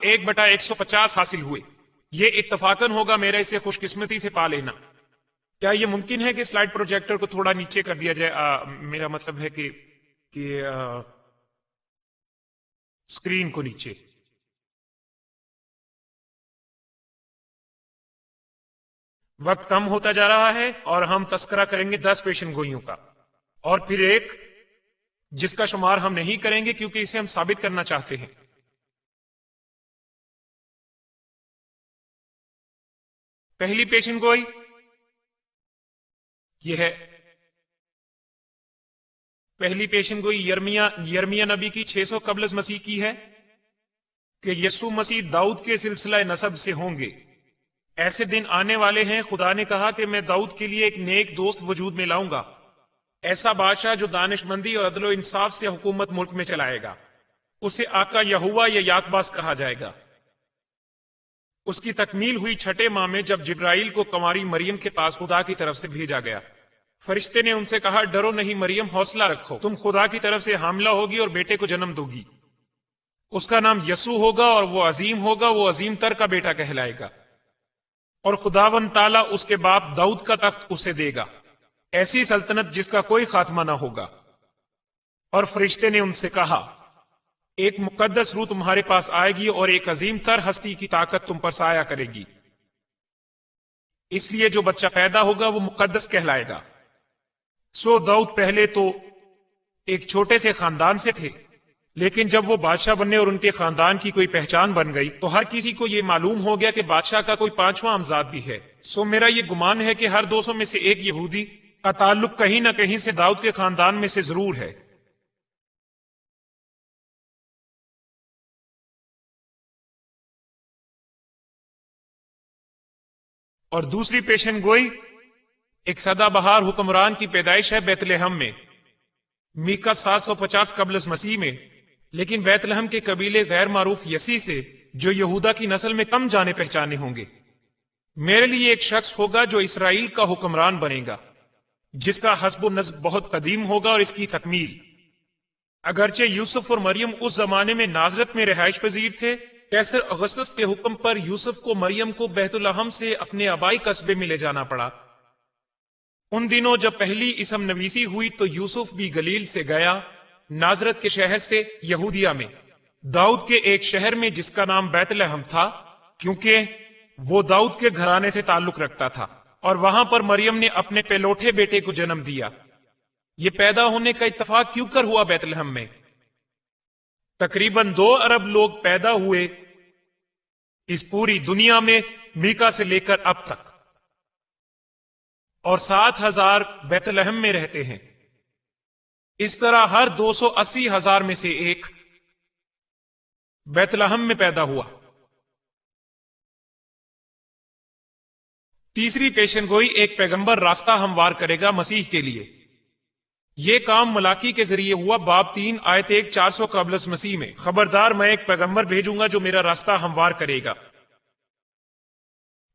1/150 हासिल हुए। ये इत्तफाकन होगा, मेरा इसे खुशकिस्मती से पा लेना। क्या ये मुमकिन है कि स्लाइड प्रोजेक्टर को थोड़ा नीचे कर दिया जाए? मेरा मतलब है कि स्क्रीन को नीचे। वक्त कम होता जा रहा है और हम तस्करा करेंगे 10 पेशन गोइयों का, और फिर एक जिसका शुमार हम नहीं करेंगे क्योंकि इसे हम साबित करना चाहते हैं। पहली पेशन गोई यह है। पहली पेशन गोई यर्मिया नबी की 600 कबल मसीह की है कि यस्सु मसीह दाऊद के सिलसिला नसब से होंगे। ऐसे दिन आने वाले हैं, खुदा ने कहा कि मैं दाऊद के लिए एक नेक दोस्त वजूद में लाऊंगा, ऐसा बादशाह जो दानिशमंदी और अदलो इंसाफ से हुकूमत मुल्क में चलाएगा। उसे आका यहुआ या याकबास कहा जाएगा। उसकी तकमील हुई 6ठे माह में, जब जिब्राइल को कुंवारी मरियम के पास खुदा की तरफ से भेजा गया। फरिश्ते ने उनसे कहा, डरो नहीं मरियम, हौसला रखो, तुम खुदा की तरफ से हामला होगी और बेटे को जन्म दोगी। उसका नाम यसू होगा और वो अजीम होगा, वो अजीम तर का बेटा कहलाएगा। और खुदावन ताला उसके बाप दाऊद का तख्त उसे देगा, ऐसी सल्तनत जिसका कोई खात्मा ना होगा। और फरिश्ते ने उनसे कहा, एक मुकद्दस रूह तुम्हारे पास आएगी और एक अजीम तर हस्ती की ताकत तुम पर साया करेगी। इसलिए जो बच्चा पैदा होगा वो मुकद्दस कहलाएगा। सो दाऊद पहले तो एक छोटे से खानदान से थे, लेकिन जब वो बादशाह बने और उनके खानदान की कोई पहचान बन गई तो हर किसी को ये मालूम हो गया कि बादशाह का कोई 5वां अमजाद भी है। सो मेरा ये गुमान है कि हर 200 में से एक यहूदी का ताल्लुक कहीं ना कहीं से दाऊद के खानदान में से जरूर है। और दूसरी पेशन गोई एक सदाबहार हुक्मरान की पैदाइश है बैतलहम में, मीका 750 कबल मसीह में। लेकिन बैतलहम के कबीले गैर मारूफ यसी से, जो यहूदा की नस्ल में कम जाने पहचाने होंगे। मेरे लिए एक शख्स होगा जो इसराइल का हुक्मरान बनेगा, जिसका हस्ब नस्ब बहुत कदीम होगा और इसकी तकमील। अगरचे यूसुफ और मरियम उस जमाने में नाजरत में रिहाइश पजीर थे, कैसर अगस्तस के हुक्म पर यूसुफ को मरियम को बैतुलहम से अपने आबाई कस्बे में ले जाना पड़ा। उन दिनों जब पहली इसम नवीसी हुई तो यूसुफ भी गलील से गया, नाजरत के शहर से यहूदिया में, दाऊद के एक शहर में जिसका नाम बैतलहम था, क्योंकि वो दाऊद के घराने से ताल्लुक रखता था। और वहां पर मरियम ने अपने पेलोठे बेटे को जन्म दिया। ये पैदा होने का इत्तफाक क्यों कर हुआ बैतलहम में? तकरीबन 2 अरब लोग पैदा हुए इस पूरी दुनिया में मीका से लेकर अब तक, और 7,000 बैतलहम में रहते हैं। इस तरह हर 280,000 में से एक बैतलहम में पैदा हुआ। तीसरी पेशन गोई एक पैगंबर रास्ता हमवार करेगा मसीह के लिए। यह काम मलाकी के जरिए हुआ, बाब 3 आयत 1 400 कबल मसीह में। खबरदार, मैं एक पैगंबर भेजूंगा जो मेरा रास्ता हमवार करेगा।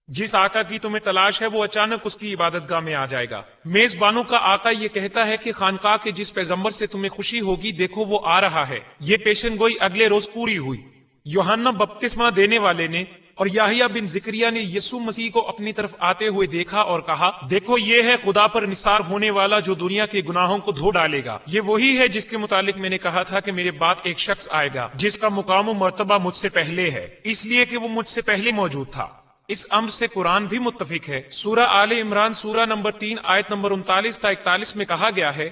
जिस आका की तुम्हें तलाश है वो अचानक उसकी इबादतगाह में आ जाएगा। मेजबानों का आका ये कहता है कि खानकाह के जिस पैगंबर से तुम्हें खुशी होगी, देखो वो आ रहा है। ये पेशन गोई अगले रोज पूरी हुई। यूहन्ना बपतिस्मा देने वाले ने और याहिया बिन जिक्रिया ने यीशु मसीह को अपनी तरफ आते हुए देखा और कहा, देखो ये है खुदा पर निसार होने वाला जो दुनिया के गुनाहों को धो डालेगा। ये वही है जिसके मुतालिक मैंने कहा था कि मेरे बाद एक शख्स आएगा जिसका मुकाम मर्तबा मुझसे पहले है, इसलिए कि वो मुझसे पहले मौजूद था। इस अम्र से कुरान भी मुत्तफिक है। सूरा आले इमरान सूरा नंबर 3 आयत नंबर 39 ta 41 में कहा गया है,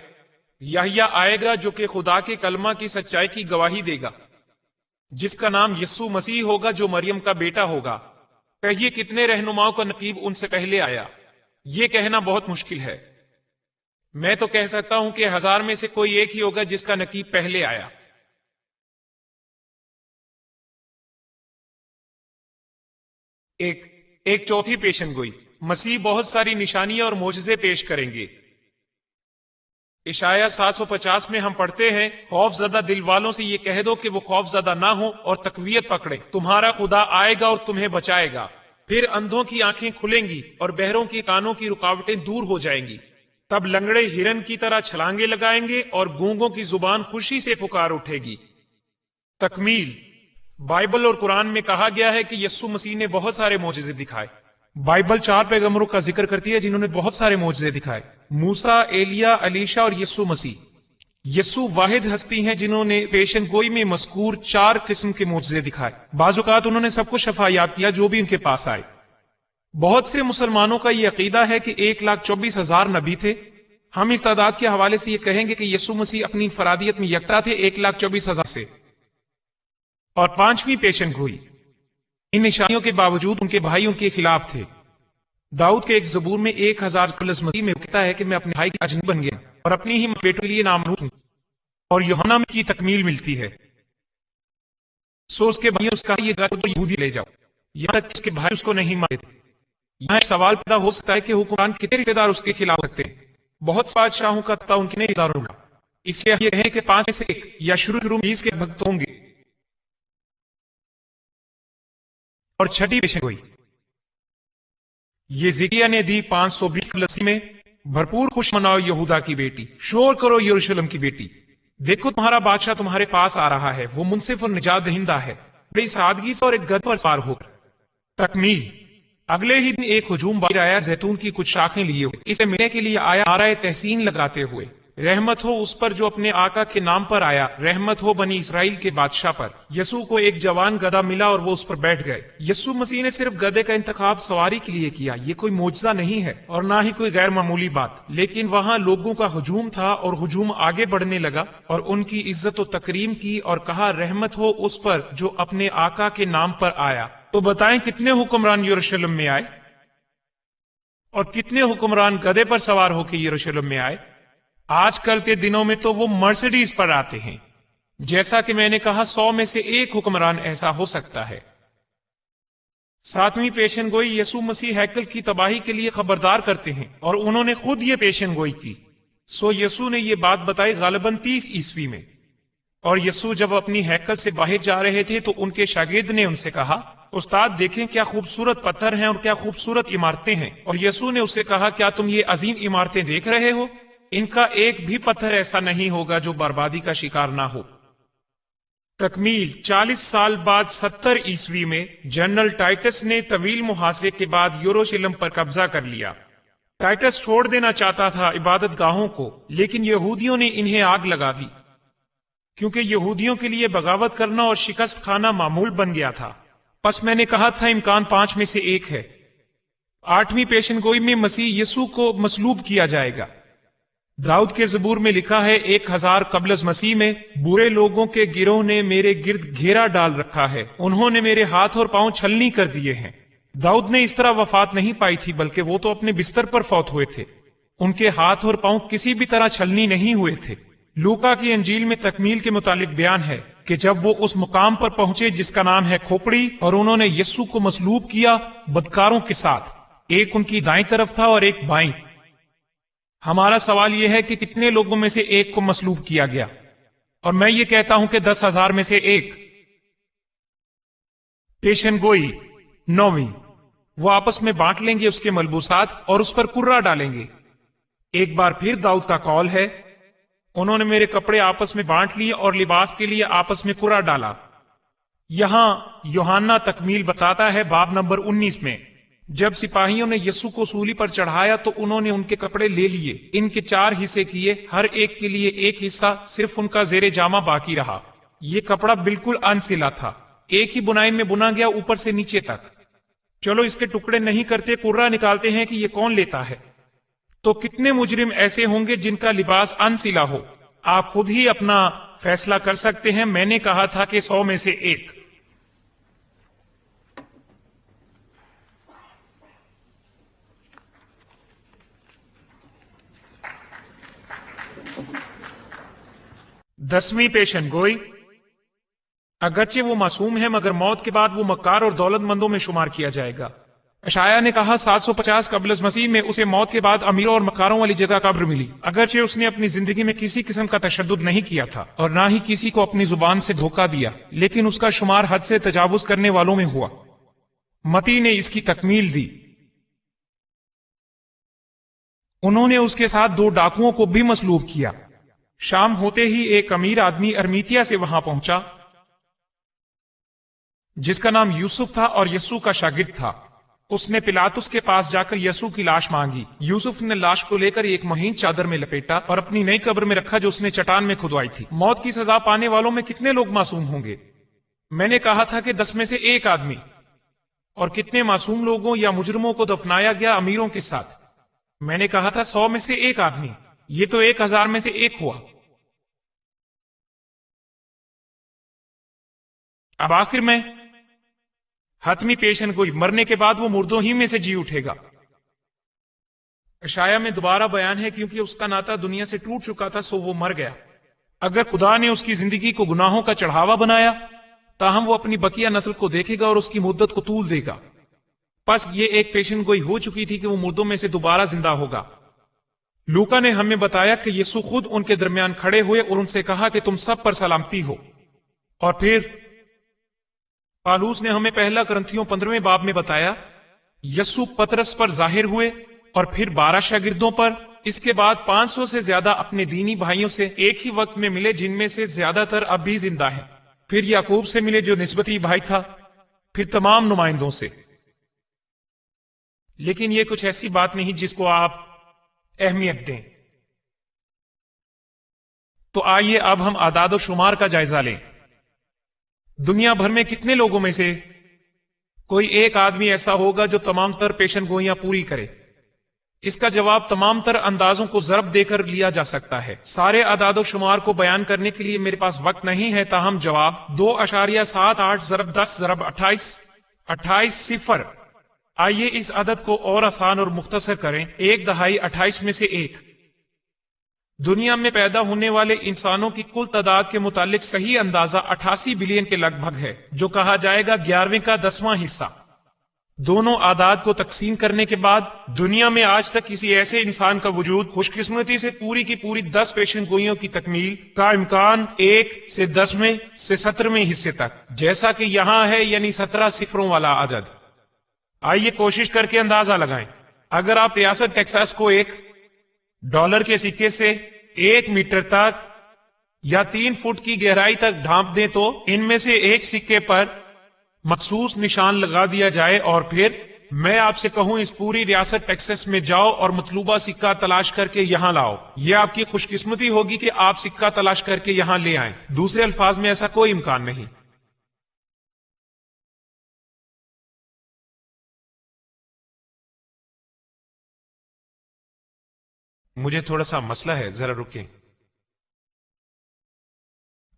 याहिया आएगा जो कि खुदा के कलमा की सच्चाई की गवाही देगा, जिसका नाम यस्सु मसीह होगा, जो मरियम का बेटा होगा। कहिए कितने रहनुमाओं का नकीब उनसे पहले आया। ये कहना बहुत मुश्किल है। मैं तो कह सकता हूं कि 1000 में से कोई एक ही होगा जिसका नकीब पहले आया। एक चौथी पेशन गोई, मसीह बहुत सारी निशानियां और मोजज़े पेश करेंगे। इशाया 750 में हम पढ़ते हैं, खौफजदा दिल वालों से ये कह दो कि वो खौफजदा ना हो और तकवीयत पकड़े। तुम्हारा खुदा आएगा और तुम्हें बचाएगा। फिर अंधों की आंखें खुलेंगी और बहरों की कानों की रुकावटें दूर हो जाएंगी। तब लंगड़े हिरन की तरह छलांगे लगाएंगे और गूंगों की जुबान खुशी से पुकार उठेगी। तकमील, بائبل اور قرآن میں کہا گیا ہے کہ یسوع مسیح نے بہت سارے معجزے دکھائے۔ بائبل 4 پیغمبروں کا ذکر کرتی ہے جنہوں نے بہت سارے معجزے دکھائے: موسیٰ، ایلیا، الیشا اور یسوع مسیح۔ یسوع واحد ہستی ہیں جنہوں نے پیشن گوئی میں مذکور 4 قسم کے معجزے دکھائے۔ بعض اوقات انہوں نے سب کو شفا یاب کیا جو بھی ان کے پاس آئے۔ بہت سے مسلمانوں کا یہ عقیدہ ہے کہ 1,24,000 نبی تھے۔ ہم اس تعداد کے حوالے سے یہ کہیں گے کہ یسوع مسیح اپنی انفرادیت میں یکتا تھے 1,24,000 سے۔ اور 5ویں پیشن گوئی، ان نشانیوں کے باوجود ان کے بھائی ان کے خلاف تھے۔ داؤد کے ایک زبور میں 1,000 قبل مسیح میں کہتا ہے کہ میں اپنے بھائی کا اجنبی بن گیا اور اپنی ہی بیٹوں کے لیے نامرود ہوں، اور یوحنا میں کی تکمیل ملتی ہے۔ سو اس کے بھائیوں اس کا یہ تو یہودی لے جاؤ، یہاں تک اس کے بھائی اس کو نہیں مانتے۔ یہاں ایک سوال پیدا ہو سکتا ہے کہ حکمران کتنے رشتے دار اس کے خلاف سکتے ہیں؟ بہت سے بادشاہوں کا تتا ان کے رشتے داروں کا، اس لیے یہ کہیں کہ 5 میں سے 1 یا شروع میں 20 کے بھگت ہوں گے۔ اور 6ٹی پیشن گوئی، یہ زکریا نے دی 520 قبل مسیح میں: بھرپور خوش مناؤ یہودا کی بیٹی، شور کرو یروشلم کی بیٹی، دیکھو تمہارا بادشاہ تمہارے پاس آ رہا ہے، وہ منصف اور نجات دہندہ ہے، بڑی سادگی سے اور ایک گدھ پر سوار ہو کر۔ تکمیل، اگلے ہی دن ایک ہجوم باہر آیا زیتون کی کچھ شاخیں لیے ہوئے، اسے ملنے کے لیے آیا نعرہ تحسین لگاتے ہوئے: رحمت ہو اس پر جو اپنے آقا کے نام پر آیا، رحمت ہو بنی اسرائیل کے بادشاہ پر۔ یسوع کو ایک جوان گدھا ملا اور وہ اس پر بیٹھ گئے۔ یسوع مسیح نے صرف گدھے کا انتخاب سواری کے لیے کیا، یہ کوئی معجزہ نہیں ہے اور نہ ہی کوئی غیر معمولی بات، لیکن وہاں لوگوں کا ہجوم تھا اور ہجوم آگے بڑھنے لگا اور ان کی عزت و تکریم کی اور کہا: رحمت ہو اس پر جو اپنے آقا کے نام پر آیا۔ تو بتائیں کتنے حکمران یروشلم میں آئے اور کتنے حکمران گدھے پر سوار ہو کے یروشلم میں آئے؟ آج کل کے دنوں میں تو وہ مرسیڈیز پر آتے ہیں۔ جیسا کہ میں نے کہا 100 میں سے 1 حکمران ایسا ہو سکتا ہے۔ 7ویں پیشن گوئی، یسوع مسیح ہیکل کی تباہی کے لیے خبردار کرتے ہیں اور انہوں نے خود یہ پیشن گوئی کی۔ سو یسوع نے یہ بات بتائی غالباً 30 عیسوی میں، اور یسوع جب اپنی ہیکل سے باہر جا رہے تھے تو ان کے شاگرد نے ان سے کہا: استاد دیکھیں کیا خوبصورت پتھر ہیں اور کیا خوبصورت عمارتیں ہیں۔ اور یسوع نے اس سے کہا: کیا تم یہ عظیم عمارتیں دیکھ رہے ہو؟ ان کا ایک بھی پتھر ایسا نہیں ہوگا جو بربادی کا شکار نہ ہو۔ تکمیل، 40 سال بعد 70 عیسوی میں جنرل ٹائٹس نے طویل محاصرے کے بعد یروشلم پر قبضہ کر لیا۔ ٹائٹس چھوڑ دینا چاہتا تھا عبادت گاہوں کو، لیکن یہودیوں نے انہیں آگ لگا دی، کیونکہ یہودیوں کے لیے بغاوت کرنا اور شکست کھانا معمول بن گیا تھا۔ پس میں نے کہا تھا امکان 5 میں سے 1 ہے۔ 8ویں پیشن گوئی میں مسیح یسوع کو مصلوب کیا جائے گا۔ داؤد کے زبور میں لکھا ہے: 1000 قبل از مسیح میں برے لوگوں کے گروہ نے میرے گرد گھیرا ڈال رکھا ہے، انہوں نے میرے ہاتھ اور پاؤں چھلنی کر دیے ہیں۔ داؤد نے اس طرح وفات نہیں پائی تھی، بلکہ وہ تو اپنے بستر پر فوت ہوئے تھے، ان کے ہاتھ اور پاؤں کسی بھی طرح چھلنی نہیں ہوئے تھے۔ لوکا کی انجیل میں تکمیل کے متعلق بیان ہے کہ جب وہ اس مقام پر پہنچے جس کا نام ہے کھوپڑی، اور انہوں نے یسوع کو مصلوب کیا بدکاروں کے ساتھ، ایک ان کی دائیں طرف تھا اور ایک بائیں۔ ہمارا سوال یہ ہے کہ کتنے لوگوں میں سے 1 کو مصلوب کیا گیا؟ اور میں یہ کہتا ہوں کہ 10,000 میں سے 1۔ پیشن گوئی 9ویں، وہ آپس میں بانٹ لیں گے اس کے ملبوسات اور اس پر کرہ ڈالیں گے۔ ایک بار پھر داؤد کا قول ہے: انہوں نے میرے کپڑے آپس میں بانٹ لیے اور لباس کے لیے آپس میں کرہ ڈالا۔ یہاں یوحنا تکمیل بتاتا ہے باب نمبر 19 میں: جب سپاہیوں نے یسوع کو سولی پر چڑھایا تو انہوں نے ان کے کپڑے لے لیے، ان کے 4 حصے کیے، ہر ایک کے لیے 1 حصہ، صرف ان کا زیر جامہ باقی رہا۔ یہ کپڑا بالکل انسلا تھا، ایک ہی بنائی میں بنا گیا اوپر سے نیچے تک۔ چلو اس کے ٹکڑے نہیں کرتے، کرہ نکالتے ہیں کہ یہ کون لیتا ہے۔ تو کتنے مجرم ایسے ہوں گے جن کا لباس انسلا ہو؟ آپ خود ہی اپنا فیصلہ کر سکتے ہیں۔ میں نے کہا تھا کہ 100 میں سے 1۔ دسویں پیشن گوئی، اگرچہ وہ معصوم ہے مگر موت کے بعد وہ مکار اور دولت مندوں میں شمار کیا جائے گا۔ اشعیاء نے کہا 750 قبل از مسیح میں اسے موت کے بعد امیروں اور مکاروں والی جگہ قبر ملی، اگرچہ اس نے اپنی زندگی میں کسی قسم کا تشدد نہیں کیا تھا اور نہ ہی کسی کو اپنی زبان سے دھوکہ دیا، لیکن اس کا شمار حد سے تجاوز کرنے والوں میں ہوا۔ متی نے اس کی تکمیل دی۔ انہوں نے اس کے ساتھ 2 ڈاکوؤں کو بھی مصلوب کیا۔ شام ہوتے ہی ایک امیر آدمی ارمیتیا سے وہاں پہنچا۔ جس کا نام یوسف تھا اور یسوع کا شاگرد تھا۔ اس نے پلاطس کے پاس جا کر یسوع کی لاش مانگی۔ یوسف نے لاش کو لے کر ایک مہین چادر میں لپیٹا اور اپنی نئی قبر میں رکھا جو اس نے چٹان میں کھدوائی تھی۔ موت کی سزا پانے والوں میں کتنے لوگ معصوم ہوں گے؟ میں نے کہا تھا کہ 10 میں سے 1 آدمی۔ اور کتنے معصوم لوگوں یا مجرموں کو دفنایا گیا امیروں کے ساتھ؟ میں نے کہا تھا 100 میں سے 1 آدمی۔ یہ تو 1000 میں سے 1 ہوا۔ اب آخر میں حتمی پیشن گوئی، مرنے کے بعد وہ مردوں ہی میں سے جی اٹھے گا۔ اشعیا میں دوبارہ بیان ہے کیونکہ اس کا ناتا دنیا سے ٹوٹ چکا تھا سو وہ مر گیا۔ اگر خدا نے اس کی زندگی کو گناہوں کا چڑھاوا بنایا تاہم وہ اپنی بقیہ نسل کو دیکھے گا اور اس کی مدت کو طول دے گا۔ پس یہ ایک پیشن گوئی ہو چکی تھی کہ وہ مردوں میں سے دوبارہ زندہ ہوگا۔ لوکا نے ہمیں بتایا کہ یسوع خود ان کے درمیان کھڑے ہوئے اور ان سے کہا کہ تم سب پر سلامتی ہو۔ اور پھر پالوس نے ہمیں پہلا کرنتھیوں 15ویں باب میں بتایا یسوع پترس پر ظاہر ہوئے اور پھر 12 شاگردوں پر، اس کے بعد 500 سے زیادہ اپنے دینی بھائیوں سے ایک ہی وقت میں ملے جن میں سے زیادہ تر اب بھی زندہ ہیں، پھر یعقوب سے ملے جو نسبتی بھائی تھا، پھر تمام نمائندوں سے۔ لیکن یہ کچھ ایسی بات نہیں جس کو آپ اہمیت دیں۔ تو آئیے اب ہم اعداد و شمار کا جائزہ لیں۔ دنیا بھر میں کتنے لوگوں میں سے کوئی ایک آدمی ایسا ہوگا جو تمام تر پیشن گوئیاں پوری کرے؟ اس کا جواب تمام تر اندازوں کو ضرب دے کر لیا جا سکتا ہے۔ سارے اعداد و شمار کو بیان کرنے کے لیے میرے پاس وقت نہیں ہے، تاہم جواب 2.78 ضرب 10 ضرب 28 صفر۔ آئیے اس عدد کو اور آسان اور مختصر کریں، 1/28 میں سے 1۔ دنیا میں پیدا ہونے والے انسانوں کی کل تعداد کے متعلق صحیح اندازہ 88 بلین کے لگ بھگ ہے، جو کہا جائے گا 11ویں کا 10واں حصہ۔ دونوں اعداد کو تقسیم کرنے کے بعد دنیا میں آج تک کسی ایسے انسان کا وجود خوش قسمتی سے پوری کی پوری 10 پیشن گوئیوں کی تکمیل کا امکان 1 سے 10ویں سے 17ویں حصے تک، جیسا کہ یہاں ہے، یعنی 17 صفروں والا عدد۔ آئیے کوشش کر کے اندازہ لگائیں۔ اگر آپ ریاست ٹیکساس کو $1 کے سکے سے 1 میٹر تک یا 3 فٹ کی گہرائی تک ڈھانپ دیں تو ان میں سے ایک سکے پر مخصوص نشان لگا دیا جائے اور پھر میں آپ سے کہوں اس پوری ریاست ٹیکساس میں جاؤ اور مطلوبہ سکہ تلاش کر کے یہاں لاؤ، یہ آپ کی خوش قسمتی ہوگی کہ آپ سکہ تلاش کر کے یہاں لے آئیں۔ دوسرے الفاظ میں ایسا کوئی امکان نہیں۔ مجھے تھوڑا سا مسئلہ ہے، ذرا رکیں۔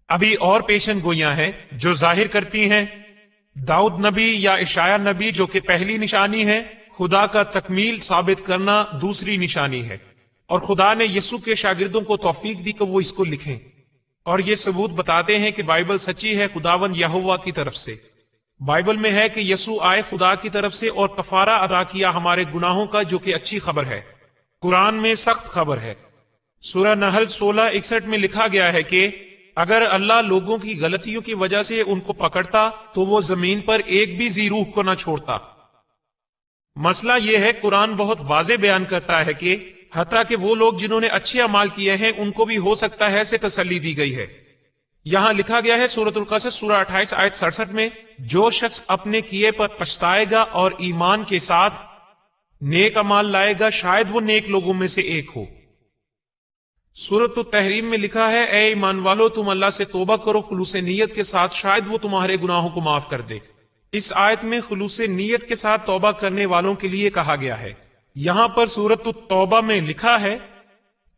ابھی اور پیشن گوئیاں ہیں جو ظاہر کرتی ہیں داؤد نبی یا اشعیا نبی، جو کہ پہلی نشانی ہے، خدا کا تکمیل ثابت کرنا دوسری نشانی ہے، اور خدا نے یسوع کے شاگردوں کو توفیق دی کہ وہ اس کو لکھیں، اور یہ ثبوت بتاتے ہیں کہ بائبل سچی ہے خداوند یہوہ کی طرف سے۔ بائبل میں ہے کہ یسوع آئے خدا کی طرف سے اور کفارہ ادا کیا ہمارے گناہوں کا، جو کہ اچھی خبر ہے، قرآن میں سخت خبر ہے۔ سورہ نحل 16:61 میں لکھا گیا ہے کہ اگر اللہ لوگوں کی غلطیوں کی وجہ سے ان کو پکڑتا تو وہ زمین پر ایک بھی ذی روح کو نہ چھوڑتا۔ مسئلہ یہ ہے، قرآن بہت واضح بیان کرتا ہے کہ حتیٰ کہ وہ لوگ جنہوں نے اچھے اعمال کیے ہیں ان کو بھی ہو سکتا ہے سے تسلی دی گئی ہے۔ یہاں لکھا گیا ہے سورۃ القصص سورہ 28 آیت 67 میں، جو شخص اپنے کیے پر پچھتائے گا اور ایمان کے ساتھ نیک اعمال لائے گا شاید وہ نیک لوگوں میں سے ایک ہو۔ سورۃ التحریم میں لکھا ہے، اے ایمان والو تم اللہ سے توبہ کرو خلوص نیت کے ساتھ، شاید وہ تمہارے گناہوں کو معاف کر دے۔ اس آیت میں خلوص نیت کے ساتھ توبہ کرنے والوں کے لیے کہا گیا ہے۔ یہاں پر سورۃ التوبہ میں لکھا ہے،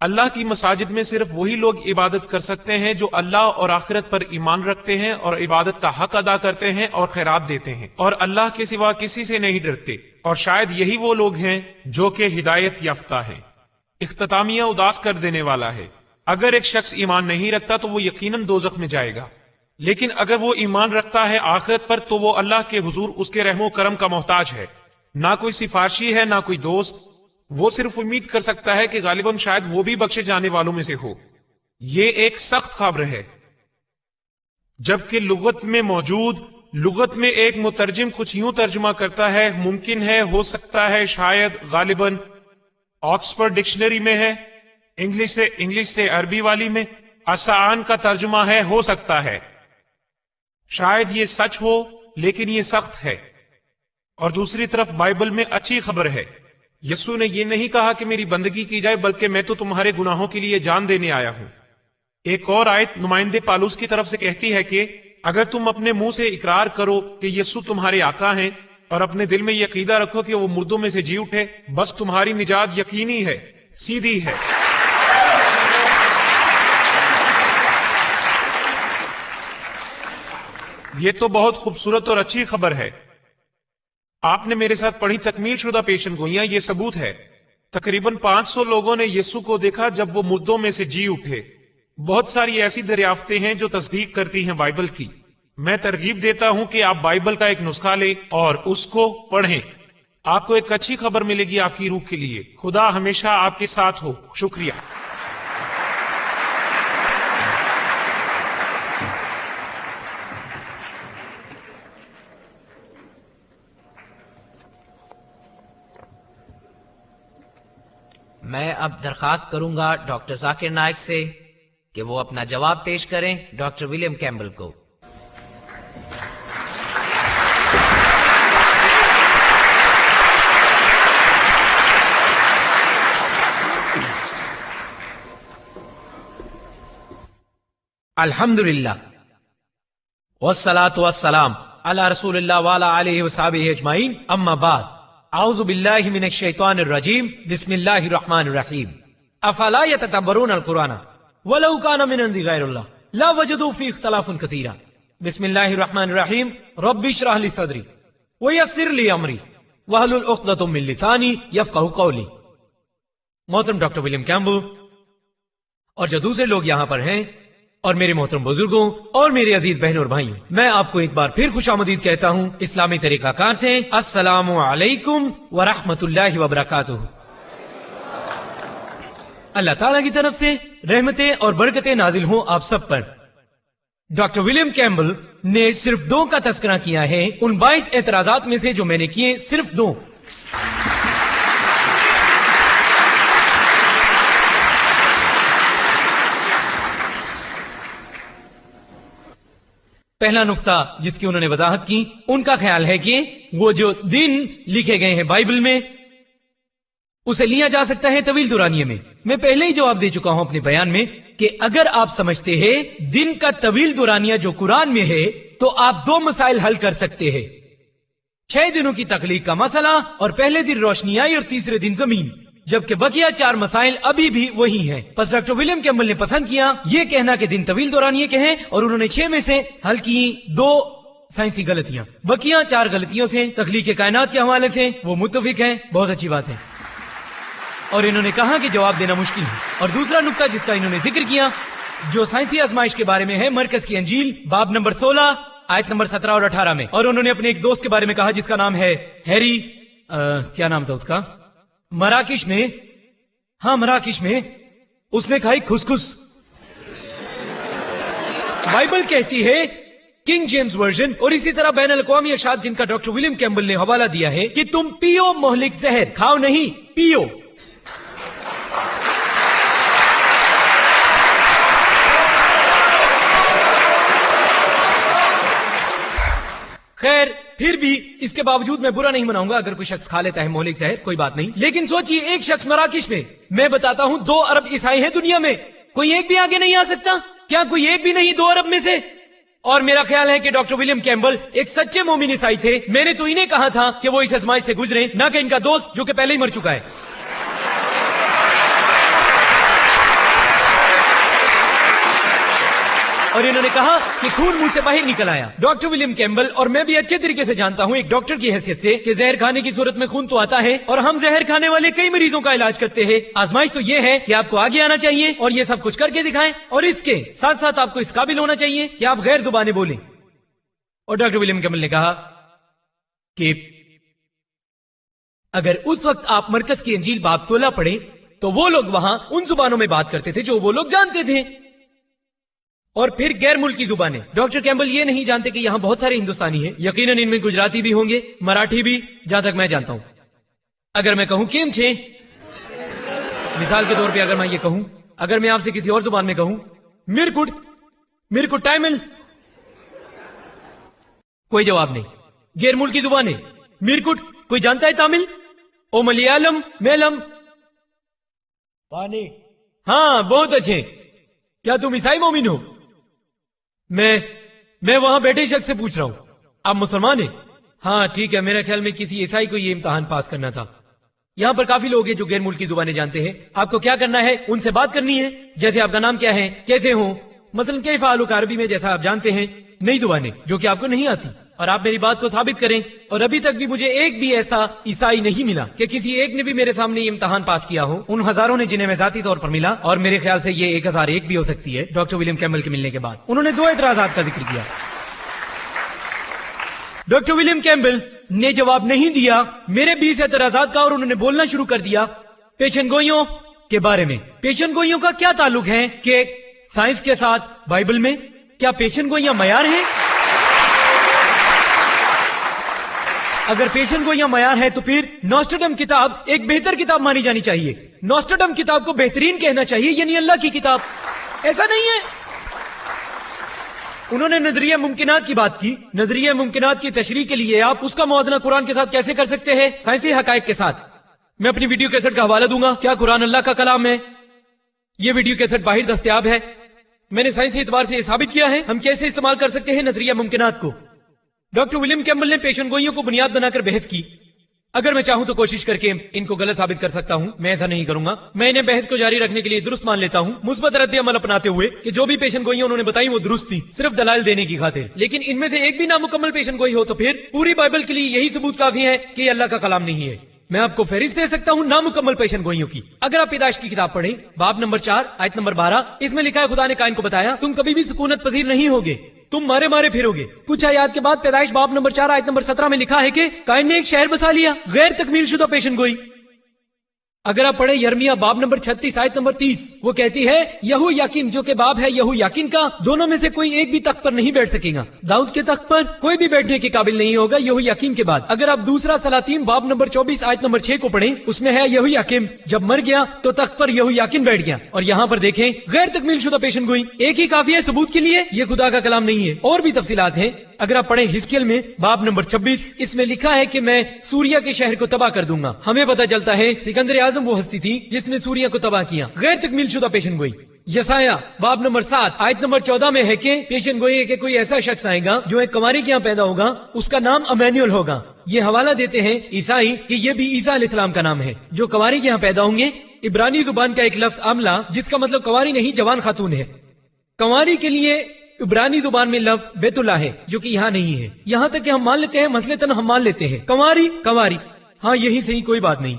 اللہ کی مساجد میں صرف وہی لوگ عبادت کر سکتے ہیں جو اللہ اور آخرت پر ایمان رکھتے ہیں اور عبادت کا حق ادا کرتے ہیں اور خیرات دیتے ہیں اور اللہ کے سوا کسی سے نہیں ڈرتے، اور شاید یہی وہ لوگ ہیں جو کہ ہدایت یافتہ ہیں۔ اختتامیہ اداس کر دینے والا ہے۔ اگر ایک شخص ایمان نہیں رکھتا تو وہ یقیناً دوزخ میں جائے گا، لیکن اگر وہ ایمان رکھتا ہے آخرت پر تو وہ اللہ کے حضور اس کے رحم و کرم کا محتاج ہے، نہ کوئی سفارشی ہے نہ کوئی دوست۔ وہ صرف امید کر سکتا ہے کہ غالباً شاید وہ بھی بخشے جانے والوں میں سے ہو۔ یہ ایک سخت خبر ہے۔ جبکہ لغت میں موجود، لغت میں ایک مترجم کچھ یوں ترجمہ کرتا ہے، ممکن ہے، ہو سکتا ہے، شاید، غالباً۔ آکسفورڈ ڈکشنری میں ہے، انگلش سے عربی والی میں آسان کا ترجمہ ہے ہو سکتا ہے۔ شاید یہ سچ ہو لیکن یہ سخت ہے، اور دوسری طرف بائبل میں اچھی خبر ہے۔ یسوع نے یہ نہیں کہا کہ میری بندگی کی جائے، بلکہ میں تو تمہارے گناہوں کے لیے جان دینے آیا ہوں۔ ایک اور آیت نمائندے پالوس کی طرف سے کہتی ہے کہ اگر تم اپنے منہ سے اقرار کرو کہ یسوع تمہارے آقا ہیں اور اپنے دل میں یہ عقیدہ رکھو کہ وہ مردوں میں سے جی اٹھے، بس تمہاری نجات یقینی ہے، سیدھی ہے۔ یہ تو بہت خوبصورت اور اچھی خبر ہے۔ آپ نے میرے ساتھ پڑھی تکمیل شدہ پیشن گوئیاں، یہ ثبوت ہے۔ تقریباً 500 لوگوں نے یسوع کو دیکھا جب وہ مردوں میں سے جی اٹھے۔ بہت ساری ایسی دریافتیں ہیں جو تصدیق کرتی ہیں بائبل کی۔ میں ترغیب دیتا ہوں کہ آپ بائبل کا ایک نسخہ لیں اور اس کو پڑھیں۔ آپ کو ایک اچھی خبر ملے گی آپ کی روح کے لیے۔ خدا ہمیشہ آپ کے ساتھ ہو۔ شکریہ۔ میں اب درخواست کروں گا ڈاکٹر ذاکر نائک سے کہ وہ اپنا جواب پیش کریں ڈاکٹر ولیم کیمبل کو۔ الحمدللہ والصلاة والسلام علی رسول اللہ وعلی آلہ وصحبہ اجمعین، اما بعد، اعوذ باللہ من الشیطان الرجیم، بسم اللہ الرحمن الرحیم۔ افلا یتدبرون القرآن ولو کان من عند غیر اللہ لا وجدوا فی اختلافا کثیرا۔ بسم اللہ الرحمن الرحیم۔ رب اشرح لی صدری ویسر لی امری واحلل عقدۃ من لسانی یفقہوا قولی۔ محترم ڈاکٹر ولیم کیمبل اور جو دوسرے لوگ یہاں پر ہیں، اور میرے محترم بزرگوں اور میرے عزیز بہنوں اور بھائیوں، میں آپ کو ایک بار پھر خوش آمدید کہتا ہوں اسلامی طریقہ کار سے۔ السلام علیکم ورحمۃ اللہ وبرکاتہ۔ اللہ تعالیٰ کی طرف سے رحمتیں اور برکتیں نازل ہوں آپ سب پر۔ ڈاکٹر ولیم کیمبل نے صرف 2 کا تذکرہ کیا ہے، ان 22 اعتراضات میں سے جو میں نے کیے صرف 2۔ پہلا نقطہ جس کی انہوں نے وضاحت کی، ان کا خیال ہے کہ وہ جو دن لکھے گئے ہیں بائبل میں، اسے لیا جا سکتا ہے طویل دورانیے میں۔ میں پہلے ہی جواب دے چکا ہوں اپنے بیان میں کہ اگر آپ سمجھتے ہیں دن کا طویل دورانیہ جو قرآن میں ہے، تو آپ 2 مسائل حل کر سکتے ہیں: 6 دنوں کی تخلیق کا مسئلہ، اور پہلے دن روشنی آئی اور تیسرے دن زمین، جبکہ بقیہ 4 مسائل ابھی بھی وہی ہیں۔ پس ڈاکٹر ولیم کیمبل نے پسند کیا یہ کہنا کہ دن طویل دورانیے کے ہیں، اور انہوں نے 6 میں سے حل کی 2 سائنسی غلطیاں، بقیہ 4 غلطیوں سے تخلیق کائنات کے حوالے سے وہ متفق ہیں۔ بہت اچھی بات ہے، اور انہوں نے کہا کہ جواب دینا مشکل ہے۔ اور دوسرا نقطہ جس کا انہوں نے ذکر کیا، جو سائنسی آزمائش کے بارے میں ہے، مرکز کی انجیل باب نمبر 16 آیت نمبر 17 اور 18 میں، اور انہوں نے اپنے ایک دوست کے بارے میں کہا جس کا نام ہے ہیری، کیا نام تھا اس کا، مراکش میں، ہاں مراکش میں اس نے کھائی خسخس۔ بائبل کہتی ہے کنگ جیمز ورژن اور اسی طرح بین الاقوامی اشاعت جن کا ڈاکٹر ولیم کیمبل نے حوالہ دیا ہے کہ تم پیو مہلک زہر، کھاؤ نہیں پیو۔ خیر پھر بھی اس کے باوجود میں برا نہیں مناؤں گا اگر کوئی شخص کھا لیتا ہے مہلک زہر، کوئی بات نہیں، لیکن سوچئے ایک شخص مراکش میں، میں بتاتا ہوں 2 ارب عیسائی ہیں دنیا میں، کوئی ایک بھی آگے نہیں آ سکتا؟ کیا کوئی ایک بھی نہیں 2 ارب میں سے؟ اور میرا خیال ہے کہ ڈاکٹر ولیم کیمبل ایک سچے مومن عیسائی تھے۔ میں نے تو انہیں کہا تھا کہ وہ اس آزمائش سے گزریں، نہ کہ ان کا دوست جو کہ پہلے ہی مر چکا ہے۔ اور انہوں نے کہا کہ خون منہ سے باہر نکل آیا۔ ڈاکٹر ولیم کیمبل اور میں بھی اچھے طریقے سے جانتا ہوں ایک ڈاکٹر کی حیثیت سے کہ زہر کھانے کی صورت میں خون تو آتا ہے، اور ہم زہر کھانے والے کئی مریضوں کا علاج کرتے ہیں۔ آزمائش تو یہ ہے کہ آپ کو آگے آنا چاہیے اور یہ سب کچھ کر کے دکھائیں، اور اس کے ساتھ ساتھ آپ کو اس قابل ہونا چاہیے کہ آپ غیر زبانیں بولیں۔ اور ڈاکٹر ولیم کیمبل نے کہا کہ اگر اس وقت آپ مرکز کی انجیل باب 16 پڑھیں تو وہ لوگ وہاں ان زبانوں میں بات کرتے تھے جو وہ لوگ جانتے تھے، اور پھر غیر ملکی زبانیں۔ ڈاکٹر کیمبل یہ نہیں جانتے کہ یہاں بہت سارے ہندوستانی ہیں، یقیناً ان میں گجراتی بھی ہوں گے، مراٹھی بھی، جہاں تک میں جانتا ہوں۔ اگر میں کہوں کیم چھے، مثال کے طور پہ اگر میں یہ کہوں، اگر میں آپ سے کسی اور زبان میں کہوں میرکٹ ٹائمل، कोई जवाब नहीं। गैर मुल्की जुबानें, मीरकुट, कोई जानता है तमिल? ओ मलयालम, मेलम? पानी। हाँ, बहुत अच्छे। क्या तुम ईसाई मोमिन हो? मैं वहां बैठे शख्स से पूछ रहा हूं, आप मुसलमान हैं? हाँ ठीक है, मेरा ख्याल में किसी ईसाई को ये इम्तिहान पास करना था। यहाँ पर काफी लोग हैं जो गैर मुल्की जुबानें जानते हैं। आपको क्या करना है, उनसे बात करनी है। जैसे आपका नाम क्या है, कैसे हो, मसलन कैफ आलुक अरबी में, जैसा आप जानते हैं, नई जुबानें जो कि आपको नहीं आती, और आप मेरी बात को साबित करें। और अभी तक भी मुझे एक भी ऐसा ईसाई नहीं मिला कि किसी एक ने भी मेरे सामने ये इम्तिहान पास किया हो, उन हजारों ने जिन्हें मैं जाती तौर पर मिला, और मेरे ख्याल से ये 1001 भी हो सकती है डॉक्टर विलियम कैम्बल के मिलने के बाद। उन्होंने 2 एतराजात का जिक्र किया। डॉक्टर विलियम कैम्बल ने जवाब नहीं दिया मेरे 20 एतराजात का, और उन्होंने बोलना शुरू कर दिया पेशन गोइयों के बारे में। पेशन गोइयों का क्या ताल्लुक है कि साइंस के साथ बाइबल में? क्या पेशन गोइयां मयार हैं? अगर पेशन गोइयां मयार है तो फिर नोस्ट्राडम किताब एक बेहतर किताब मानी जानी चाहिए। नोस्ट्राडम किताब को बेहतरीन कहना चाहिए, यानी अल्लाह की किताब। ऐसा नहीं है। उन्होंने नजरिया मुमकिनात की बात की। नजरिया मुमकिनात की तशरीह के लिए आप उसका मुआवजना कुरान के साथ कैसे कर सकते हैं? साइंसी हकायक के साथ। मैं अपनी वीडियो कैसेट का हवाला दूंगा। क्या कुरान अल्लाह का कलाम है? यह वीडियो कैसेट बाहर दस्तयाब है। मैंने साइंसी एतबार से यह साबित किया है हम कैसे इस्तेमाल कर सकते हैं नजरिया मुमकिनात को। डॉक्टर विलियम कैम्बल ने पेशन गोइयों को बुनियाद बनाकर बहस की। अगर मैं चाहूं तो कोशिश करके इनको गलत साबित कर सकता हूं। मैं ऐसा नहीं करूंगा। मैं इन्हें बहस को जारी रखने के लिए दुरुस्त मान लेता हूं, मुस्बत रद्द अमल अपनाते हुए कि जो भी पेशन गोइयां उन्होंने बताई वो दुरुस्त थी, सिर्फ दलाल देने की खातिर। लेकिन इनमें से एक भी नामुकम्मल पेशन गोई हो तो फिर पूरी बाइबल के लिए यही सबूत काफी है कि अल्लाह का कलाम नहीं है। मैं आपको फहरिस्त दे सकता हूं नामुकम्मल पेशन गोइयों की। अगर आप पैदाइश की किताब पढ़ें, बाब नंबर 4 आयत नंबर 12, इसमें लिखा है खुदा ने कायन को बताया तुम कभी भी सुकूनत पजीर नहीं होगे, तुम मारे मारे फिरोगे। कुछ आयत के बाद पैदाइश बाब नंबर 4 आयत नंबर 17 में लिखा है कि कायन ने एक शहर बसा लिया, गैर तकमील शुदा पेशन गोई। अगर आप पढ़े यर्मिया बाब नंबर 36 आयत नंबर 30, वो कहती है यहू याकीन जो के बाब है यहू याकीन का, दोनों में से कोई एक भी तख्त पर नहीं बैठ सकेगा। दाऊद के तख्त पर कोई भी बैठने के काबिल नहीं होगा यहू याकीन के बाद। अगर आप दूसरा सलातीन बाब नंबर 24 आयत नंबर 6 को पढ़ें, उसमें है यहू याकीम जब मर गया तो तख्त पर यहू याकीन बैठ गया। और यहाँ पर देखें गैर तकमील शुदा पेशन गोई एक ही काफी है सबूत के लिए, ये खुदा का कलाम नहीं है। और भी तफसीलात हैं। अगर आप पढ़े हिस्कियल में बाब नंबर 26, इसमें लिखा है कि मैं सूरिया के शहर को तबाह कर दूंगा। हमें पता चलता है सिकंदर आजम वो हस्ती थी जिसने सूरिया को तबाह किया। गैर तकमील शुदा पेशन गोई। यसाया बाब नंबर 7 आयत नंबर 14 में है कि पेशन गोई है कि कोई ऐसा शख्स आएगा जो एक कुंवारी के यहाँ पैदा होगा, उसका नाम अमैनुअल होगा। ये हवाला देते हैं ईसाई कि ये भी ईसा अलैहिस्सलाम का नाम है जो कुंवारी के यहाँ पैदा होंगे। इब्रानी जुबान का एक लफ्ज अमला, जिसका मतलब कुंवारी नहीं जवान खातून है। कुंवारी के लिए इब्रानी जुबान में लफ्ज बेतुल्ला है जो कि यहाँ नहीं है। यहाँ तक कि हम मान लेते हैं, मसलतन हम मान लेते हैं कंवारी कंवारी, हाँ यही सही, कोई बात नहीं।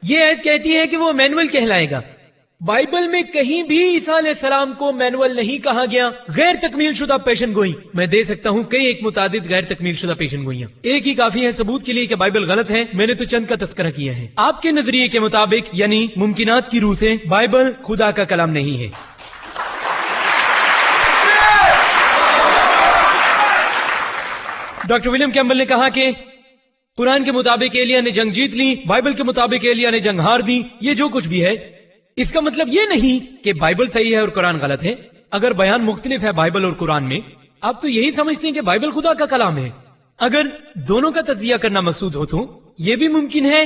ये आयत कहती है कि वो मैनुअल कहलाएगा। बाइबल में कहीं भी ईसा अलैहिस्सलाम को मैनुअल नहीं कहा गया। गैर तकमील शुदा पेशन गोई मैं दे सकता हूँ कई एक मुतादिद गैर तकमील शुदा पेशन गोइयां, एक ही काफी है सबूत के लिए कि बाइबल गलत है। मैंने तो चंद का तस्करा किया है। आपके नजरिए के मुताबिक यानी मुमकिनात की रूह से बाइबल खुदा का कलाम नहीं है। डॉक्टर विलियम कैम्बल ने कहा कि कुरान के मुताबिक एलिया ने जंग जीत ली, बाइबल के मुताबिक एलिया ने जंग हार दी। ये जो कुछ भी है इसका मतलब ये नहीं कि बाइबल सही है और कुरान गलत है। अगर बयान मुख्तलिफ है बाइबल और कुरान में, आप तो यही समझते हैं कि बाइबल खुदा का कलाम है। अगर दोनों का तज्जिया करना मकसूद हो तो यह भी मुमकिन है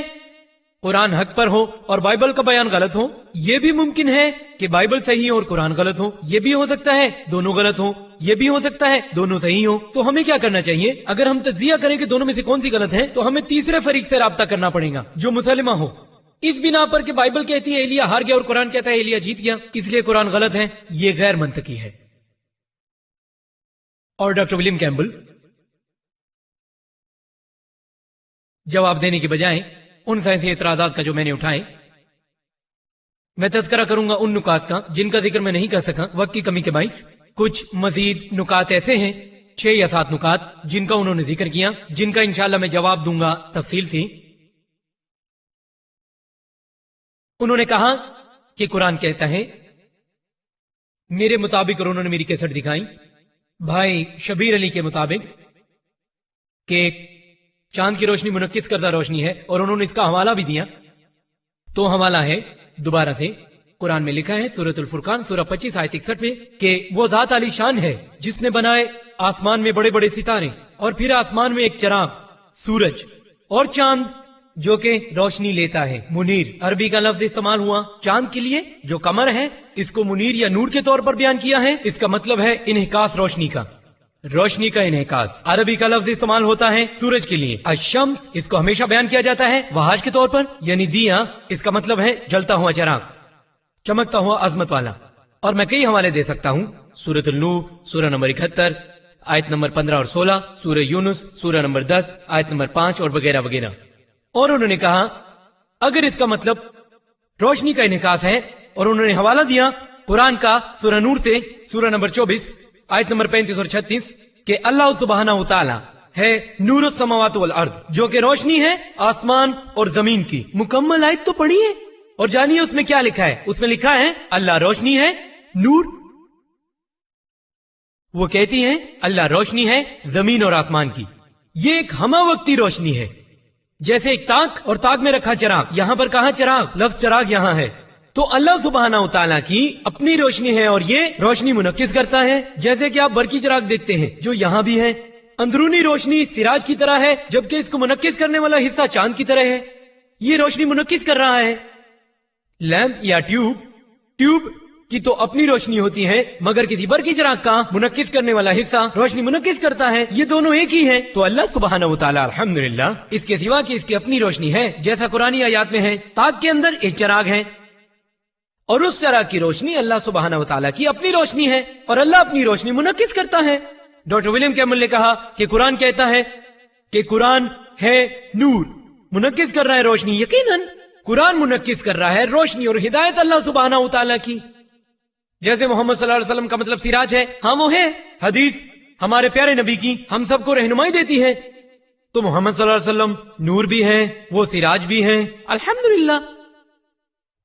कुरान हक पर हो और बाइबल का बयान गलत हो। यह भी मुमकिन है कि बाइबल सही हो और कुरान गलत हो। यह भी हो सकता है दोनों गलत हो, यह भी हो सकता है दोनों सही हो। तो हमें क्या करना चाहिए? अगर हम तज्जिया करें कि दोनों में से कौन सी गलत है, तो हमें तीसरे फरीक से राब्ता करना पड़ेगा जो मुसलमा हो। इस बिना पर कि बाइबल कहती है एलिया हार गया और कुरान कहता है एलिया जीत गया, इसलिए कुरान गलत है, ये गैर मंतकी है। और डॉक्टर विलियम कैम्बल जवाब देने के बजाय उन साइंसी एतराजात का जो मैंने उठाए, मैं तज़किरा करूंगा उन नुकात का जिनका जिक्र मैं नहीं कर सका वक्त की कमी के बाइस। कुछ मजीद नुकात ऐसे हैं, 6 या 7 नुकात जिनका उन्होंने जिक्र किया, जिनका इंशाल्लाह मैं जवाब दूंगा तफसील से। उन्होंने कहा कि कुरान कहता है मेरे मुताबिक, और उन्होंने मेरी कैसेट दिखाई भाई शबीर अली के मुताबिक कि चांद की रोशनी मुनक्किस करदा रोशनी है, और उन्होंने इसका हवाला भी दिया। तो हवाला है दोबारा से कुरान में लिखा है सूरत अल फुरकान सूरह 25 आयत 61 में कि वो जात आली शान है जिसने बनाए आसमान में बड़े बड़े सितारे और फिर आसमान में एक चिराग सूरज और चांद जो कि रोशनी लेता है। मुनीर अरबी का लफ्ज इस्तेमाल हुआ चांद के लिए, जो कमर है इसको मुनीर या नूर के तौर पर बयान किया है। इसका मतलब है इन्हिकास, रोशनी का, रोशनी का इन्हिकास। अरबी का लफ्ज इस्तेमाल होता है सूरज के लिए अशम्स, इसको हमेशा बयान किया जाता है वहाज के तौर पर, यानी दिया। इसका मतलब है जलता हुआ चिराग, चमकता हुआ अजमत वाला। और मैं कई हवाले दे सकता हूँ, सूरत नूर सूरह नंबर 71 आयत नंबर 15 और 16, सूरह यूनुस सूरह नंबर 10 आयत नंबर 5 और वगैरह वगैरह। और उन्होंने कहा अगर इसका मतलब रोशनी का इन्हिकास है, और उन्होंने हवाला दिया कुरान का सूरह नूर से सूरह नंबर 24 आयत नंबर 35 और 36 कि अल्लाह सुब्हानहू तआला है नूरुस समावात वल अर्द, जो कि रोशनी है आसमान और जमीन की। मुकम्मल आयत तो पढ़िए और जानिए उसमें क्या लिखा है। उसमें लिखा है अल्लाह रोशनी है, नूर, वो कहती है अल्लाह रोशनी है जमीन और आसमान की। ये एक हमा वक्ती रोशनी है, जैसे एक ताक और ताक में रखा चिराग। यहां पर कहा चिराग, लफ्ज चिराग यहां है। तो अल्लाह सुब्हानहू तआला की अपनी रोशनी है और ये रोशनी मुनक्किस करता है। जैसे कि आप बरकी चिराग देखते हैं जो यहाँ भी है, अंदरूनी रोशनी सिराज की तरह है, जबकि इसको मुनक्किस करने वाला हिस्सा चांद की तरह है। ये रोशनी मुनक्किस कर रहा है। लैंप या ट्यूब की तो अपनी रोशनी होती है, मगर किसी बरकी चिराग का मुनक्किस करने वाला हिस्सा रोशनी मुनक्किस करता है। ये दोनों एक ही है। तो अल्लाह सुब्हानहू तआला अल्हम्दुलिल्लाह इसके सिवा की इसकी अपनी रोशनी है, जैसा कुरानी आयात में है। ताक के अंदर एक चिराग है और उस चिराग की रोशनी अल्लाह सुब्हानहू तआला की अपनी रोशनी है, और अल्लाह अपनी रोशनी मुनक्किस करता है। डॉक्टर विलियम कैमल ने कहा कि कुरान कहता है कि कुरान है नूर, मुनक्किस कर रहा है रोशनी। यकीनन कुरान मुनक्किस कर रहा है रोशनी और हिदायत अल्लाह सुब्हानहू तआला की। जैसे मोहम्मद सल्लल्लाहु अलैहि वसल्लम का मतलब सिराज है, हाँ वो है। हदीस हमारे प्यारे नबी की हम सबको रहनुमाई देती है, तो मोहम्मद सल्लल्लाहु अलैहि वसल्लम नूर भी है, वो सिराज भी है। अल्हम्दुलिल्लाह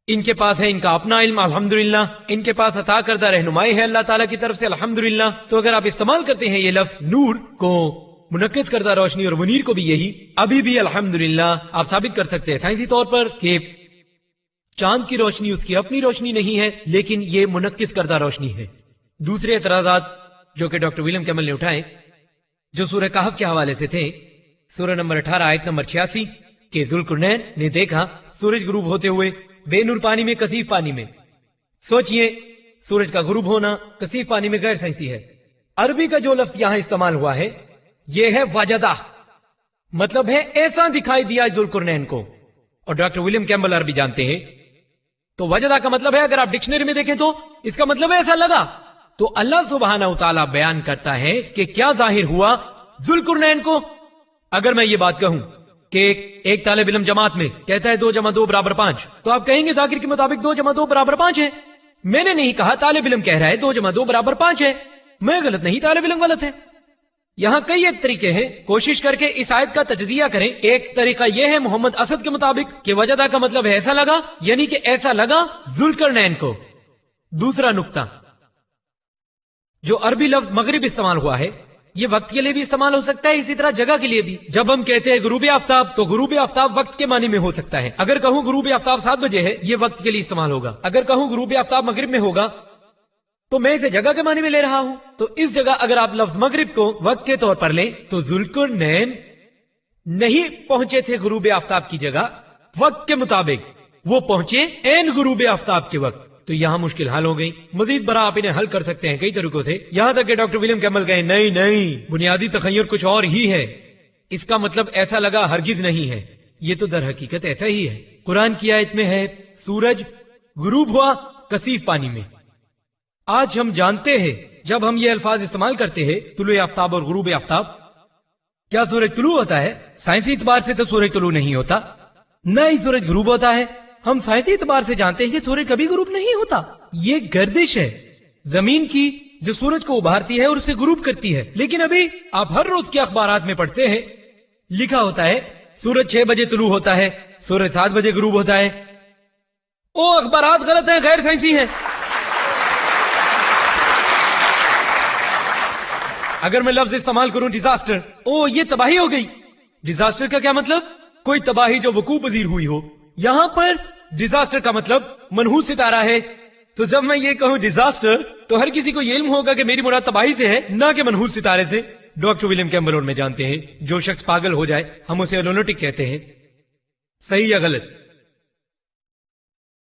इनके पास है इनका अपना इल्म, अल्हम्दुलिल्लाह इनके पास अता करदा रहनुमाई है अल्लाह ताला की तरफ से, अल्हम्दुलिल्लाह। तो अगर आप इस्तेमाल करते हैं ये लफ्ज नूर को मुनक्किस करदा रोशनी और मुनीर को भी यही, अभी भी अल्हम्दुलिल्लाह आप साबित कर सकते हैं साइंसी तौर पर कि चांद की रोशनी उसकी अपनी रोशनी नहीं है, लेकिन ये मुनक्किस करदा रोशनी है। दूसरे एतराजात जो कि डॉक्टर विलियम कैमल ने उठाए, जो सूरह कहफ के हवाले से थे, सूरह नंबर 18 आयत नंबर 86 के जुल्कुरनैन ने देखा सूरज गुरूब होते हुए बेनूर पानी में, कसीफ पानी में। सोचिए सूरज का गुरूब होना कसीफ पानी में गैर साइंसी है। अरबी का जो लफ्ज यहां इस्तेमाल हुआ है यह है वजदा, मतलब है ऐसा दिखाई दिया जुल्कुरनैन को। और डॉक्टर विलियम कैम्बल अरबी जानते हैं, तो वजदा का मतलब है, अगर आप डिक्शनरी में देखें तो इसका मतलब है ऐसा लगा। तो अल्लाह सुब्हानहू तआला बयान करता है कि क्या जाहिर हुआ जुल्कुरनैन को। अगर मैं ये बात कहूं कि एक तालिब इल्म जमात में कहता है 2 + 2 = 5, तो आप कहेंगे जाकिर के मुताबिक 2 + 2 = 5 है। मैंने नहीं कहा, तालिब इल्म कह रहा है 2 + 2 = 5 है। मैं गलत नहीं, तालिब इल्म गलत है। यहां कई एक तरीके हैं, कोशिश करके इस आयत का तजजिया करें। एक तरीका यह है मोहम्मद असद के मुताबिक कि वजदा का मतलब है ऐसा लगा, यानी कि ऐसा लगा जुल्करनैन को। दूसरा नुक्ता, जो अरबी लफ्ज मगरिब इस्तेमाल हुआ है, ये वक्त के लिए भी इस्तेमाल हो सकता है, इसी तरह जगह के लिए भी। जब हम कहते हैं गुरूब आफ्ताब, तो गुरूब आफ्ताब वक्त के मानी में हो सकता है। अगर कहूं गुरूब आफ्ताब 7 बजे है, ये वक्त के लिए इस्तेमाल होगा। अगर कहूं गुरूब आफ्ताब मगरिब में होगा, तो मैं इसे जगह के मानी में ले रहा हूं। तो इस जगह अगर आप लफ्ज मगरिब को वक्त के तौर पर लें, तो जुल्कुरनैन नहीं पहुंचे थे गुरूब आफ्ताब की जगह वक्त के मुताबिक, वो पहुंचे एन गुरूब आफ्ताब के वक्त। तो यहां मुश्किल हल हो गई। मजीद बरा आप इन्हें हल कर सकते हैं कई तरीकों से, यहां तक कि डॉक्टर विलियम कैमल कहे नहीं, बुनियादी तखय्युर कुछ और ही है, इसका मतलब ऐसा लगा हरगिज नहीं है, ये तो दर हकीकत ऐसा ही है। कुरान की आयत में है सूरज गुरूब हुआ कसीफ पानी में। आज हम जानते हैं जब हम ये अल्फाज इस्तेमाल करते हैं तुलु आफ्ताब और गुरूब आफ्ताब, क्या सूरज तुलू होता है? साइंसी इतबार से तो सूरज तुलू नहीं होता, न ही सूरज गुरूब होता है। हम साइंसी इतबार से जानते हैं कि सूरज कभी गुरूब नहीं होता। ये गर्दिश है जमीन की जो सूरज को उभारती है और उसे गुरूब करती है। लेकिन अभी आप हर रोज के अखबारात में पढ़ते हैं, लिखा होता है सूरज 6 बजे तुलू होता है, सूरज 7 बजे गुरूब होता है। ओ अखबारात गलत है, गैर साइंसी है। अगर मैं लफ्ज इस्तेमाल करूं डिजास्टर, ओ ये तबाही हो गई। डिजास्टर का क्या मतलब? कोई तबाही जो वकू पजीर हुई हो। यहां पर डिजास्टर का मतलब मनहूस सितारा है। तो जब मैं ये कहूं डिजास्टर, तो हर किसी को ये इल्म होगा कि मेरी मुराद तबाही से है, ना कि मनहूस सितारे से। डॉक्टर विलियम कैम्बल और मैं जानते हैं, जो शख्स पागल हो जाए हम उसे लूनेटिक कहते हैं। सही या गलत?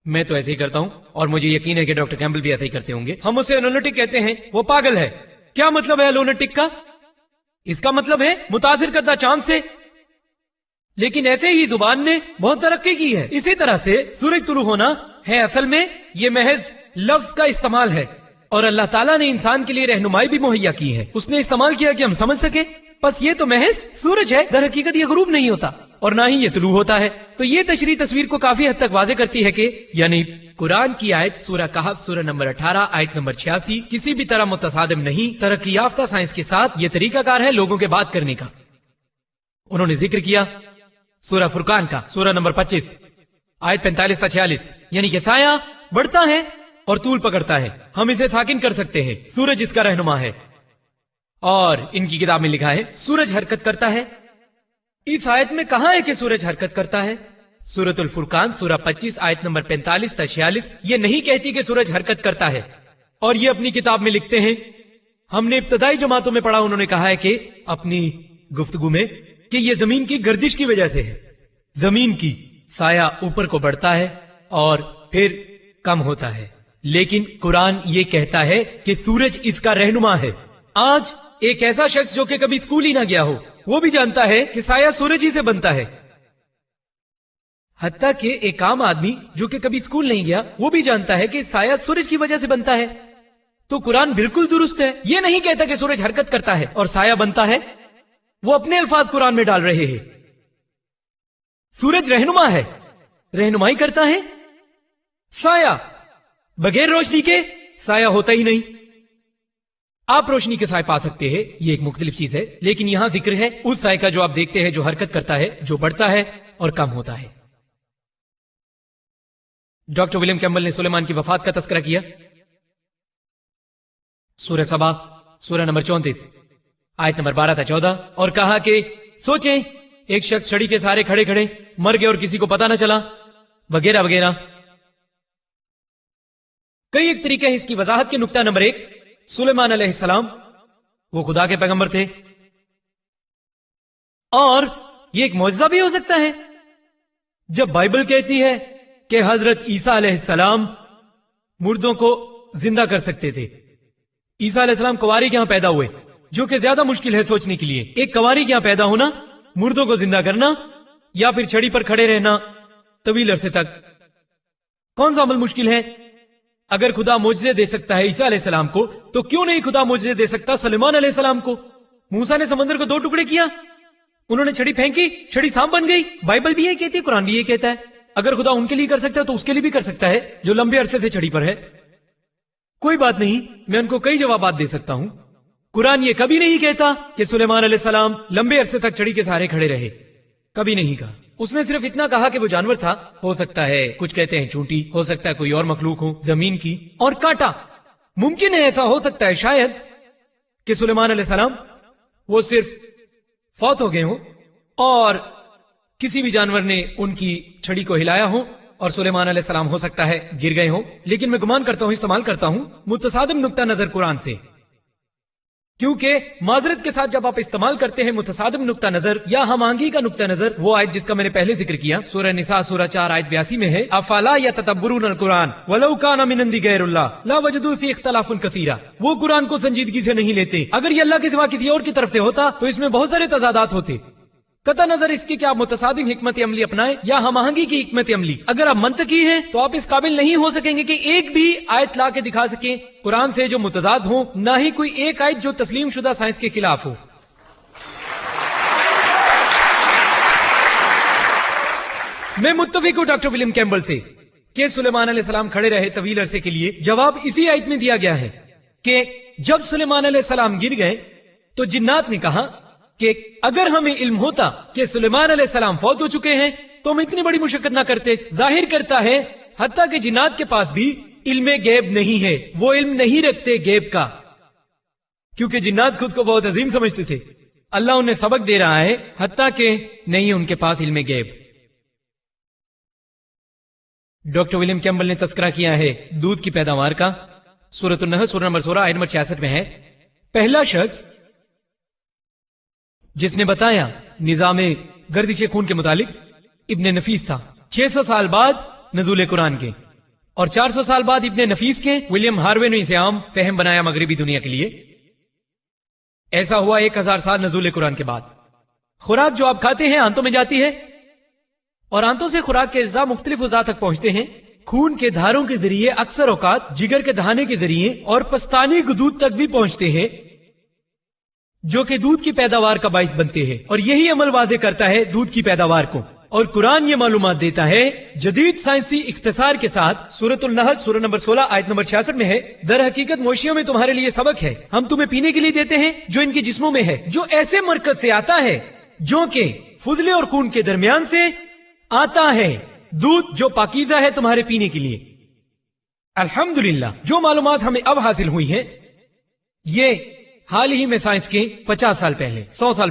मैं तो ऐसे ही करता हूं और मुझे यकीन है कि डॉक्टर कैम्बल भी ऐसा ही करते होंगे। हम उसे लूनेटिक कहते हैं, वो पागल है। क्या मतलब है लूनेटिक का? इसका मतलब है मुतासिर करदा चांद से। लेकिन ऐसे ही जुबान ने बहुत तरक्की की है। इसी तरह से सूरज तुलू होना है असल में ये महज लफ्ज का इस्तेमाल है, और अल्लाह ताला ने इंसान के लिए रहनुमाई भी मुहैया की है। उसने इस्तेमाल किया कि हम समझ सके। बस ये तो महज सूरज है, दर हकीकत ये गुरूब नहीं होता और ना ही ये तुलू होता है। तो ये तशरीह तस्वीर को काफी हद तक वाज़ेह करती है कि यानी कुरान की आयत सूरह कहफ सूरह नंबर 18 आयत नंबर 86 किसी भी तरह मुतसादिम नहीं, तरक्की याफ्ता साइंस के साथ ये तरीकाकार है लोगों के बात करने का। उन्होंने जिक्र किया सूरह फुरकान का सूरह नंबर 25 आयत 45 से 46, यानी कि साया बढ़ता है और तूल पकड़ता है, हम इसे साकिन कर सकते हैं, सूरज इसका रहनुमा है। और इनकी किताब में लिखा है सूरज हरकत करता है। इस आयत में कहा है कि सूरज हरकत करता है? सूरतुल फुरकान सूरह 25 आयत नंबर 45 से 46 ये नहीं कहती कि सूरज हरकत करता है। और ये अपनी किताब में लिखते हैं, हमने इब्तदाई जमातों में पढ़ा, उन्होंने कहा है कि अपनी गुफ्तगू में कि ये जमीन की गर्दिश की वजह से है। जमीन की साया ऊपर को बढ़ता है और फिर कम होता है, लेकिन कुरान ये कहता है कि सूरज इसका रहनुमा है। आज एक ऐसा शख्स जो कि कभी स्कूल ही ना गया हो, वो भी जानता है कि साया सूरज ही से बनता है। हत्ता कि एक आम आदमी जो कि कभी स्कूल नहीं गया, वो भी जानता है कि साया सूरज की वजह से बनता है। तो कुरान बिल्कुल दुरुस्त है, ये नहीं कहता कि सूरज हरकत करता है और साया बनता है। वो अपने अल्फाज कुरान में डाल रहे हैं। सूरज रहनुमा है, रहनुमाई करता है। साया बगैर रोशनी के साया होता ही नहीं। आप रोशनी के साए पा सकते हैं, ये एक मुख्तलिफ चीज है, लेकिन यहां जिक्र है उस साए का जो आप देखते हैं, जो हरकत करता है, जो बढ़ता है और कम होता है। डॉक्टर विलियम कैम्बल ने सुलेमान की वफात का तस्करा किया सूरह सबा सूरह नंबर 34 आयत नंबर 12 से 14 और कहा कि सोचें एक शख्स छड़ी के सहारे खड़े खड़े मर गए और किसी को पता न चला, वगैरह वगैरह। कई एक तरीके हैं इसकी वजाहत के। नुक्ता नंबर 1, सुलेमान अलैहिस्सलाम वो खुदा के पैगंबर थे, और ये एक मौजज़ा भी हो सकता है। जब बाइबल कहती है कि हजरत ईसा अलैहिस्सलाम मुर्दों को जिंदा कर सकते थे। ईसा अलैहिस्सलाम कुंवारी के यहां पैदा हुए, जो कि ज्यादा मुश्किल है सोचने के लिए। एक कुंवारी के यहां पैदा होना, मुर्दों को जिंदा करना, या फिर छड़ी पर खड़े रहना तवील अरसे तक, कौन सा अमल मुश्किल है? अगर खुदा मोजज़े दे सकता है ईसा अलैहिस्सलाम को, तो क्यों नहीं खुदा मोजज़े दे सकता सुलेमान अलैहिस्सलाम को? मूसा ने समंदर को 2 टुकड़े किया, उन्होंने छड़ी फेंकी, छड़ी सांप बन गई। बाइबल भी ये कहती है, कुरान भी ये कहता है। अगर खुदा उनके लिए कर सकता है तो उसके लिए भी कर सकता है जो लंबे अरसे से छड़ी पर है। कोई बात नहीं, मैं उनको कई जवाबात दे सकता हूं। कुरान ये कभी नहीं कहता कि सुलेमान अलैहिस्सलाम लंबे अरसे तक छड़ी के सहारे खड़े रहे, कभी नहीं कहा। उसने सिर्फ इतना कहा कि वो जानवर था, हो सकता है कुछ कहते हैं चूंटी, हो सकता है कोई और मखलूक हो जमीन की, और कांटा। मुमकिन है ऐसा हो सकता है शायद कि सुलेमान अलैहिस्सलाम वो सिर्फ फौत हो गए हो और किसी भी जानवर ने उनकी छड़ी को हिलाया हो, और सुलेमान अलैहिस्सलाम हो सकता है गिर गए हो। लेकिन मैं गुमान करता हूं, इस्तेमाल करता हूं मुतसादिम नुक्ता नजर कुरान से, क्योंकि माजरत के साथ जब आप इस्तेमाल करते हैं मुतसादिम नुक्ता नजर या हमांगी का नुक्ता नजर, वो आयत जिसका मैंने पहले जिक्र किया सूरह निसा सूरह 4 आयत 82 में है, अफला यतदब्बरुन अल कुरान वलौ काना मिन इंदी गैरुल्लाह ला वजदू फी इख्तिलाफुन कसीरा। वो कुरान को संजीदगी से नहीं लेते, अगर ये अल्लाह के सिवा किसी और की तरफ से होता तो इसमें बहुत सारे तजादात होते। कता नजर इसकी कि आप मुतसादिम हिकमत अमली अपनाएं या हमआहंगी की हिकमत अमली। अगर आप मंतकी हैं तो आप इस काबिल नहीं हो सकेंगे कि एक भी आयत ला के दिखा सकें कुरान से जो मुतदाद हो, ना ही कोई एक आयत जो तस्लीम शुदा साइंस के खिलाफ हो। मैं मुत्तफिक हूं डॉक्टर विलियम कैम्बल से कि सुलेमान अलैहिस्सलाम खड़े रहे तवील अरसे के लिए। जवाब इसी आयत में दिया गया है कि जब सुलेमान अलैहिस्सलाम गिर गए तो जिन्नात ने कहा कि अगर हमें इल्म होता कि सुलेमान अलैहिस्सलाम फौत हो चुके हैं तो हम इतनी बड़ी मुशक्कत ना करते। जाहिर करता है हत्ता कि जिन्नात के पास भी इल्म गैब नहीं है, वो इल्म नहीं रखते गैब का, क्योंकि जिन्नात खुद को बहुत अजीम समझते थे। अल्लाह उन्हें सबक दे रहा है हत्ता कि नहीं उनके पास इल्म गैब। डॉक्टर विलियम कैम्बल ने तस्करा किया है दूध की पैदावार का। सूरत अन-नहल सूरह नंबर 16 आयत नंबर 66 में है। पहला शख्स जिसने बताया निजाम गर्दिश खून के मुतालिक इब्ने नफीस था। 600 साल बाद नज़ूल कुरान के और 400 साल बाद इब्ने नफीस के विलियम हार्वे ने इसे आम फहम बनाया मगरबी दुनिया के लिए। ऐसा हुआ 1000 साल नज़ूल कुरान के बाद। खुराक जो आप खाते हैं आंतों में जाती है और आंतों से खुराक के अज्जा मुख्तलिफ उज़ा तक पहुंचते हैं। खून के धारों के जरिए अक्सर औकात जिगर के दहाने के जरिए और पस्तानी गुदूद तक भी पहुंचते हैं, जो कि दूध की पैदावार का बाइस बनते हैं। और यही अमल वाज़े करता है दूध की पैदावार को। और कुरान ये मालूमात देता है जदीद साइंसी इख्तिसार के साथ। सूरत अन-नहल सूरह नंबर 16 आयत नंबर 66 में है, दर हकीकत मोशियों में तुम्हारे लिए सबक है, हम तुम्हें पीने के लिए देते हैं जो इनके जिस्मों में है, जो ऐसे मरकज से आता है जो कि फुजले और खून के दरमियान से आता है, दूध जो पाकीज़ा है तुम्हारे पीने के लिए। अल्हम्दुलिल्लाह, जो मालूमात हमें अब हासिल हुई है ये हाल ही में साइंस के 50 साल पहले 100 साल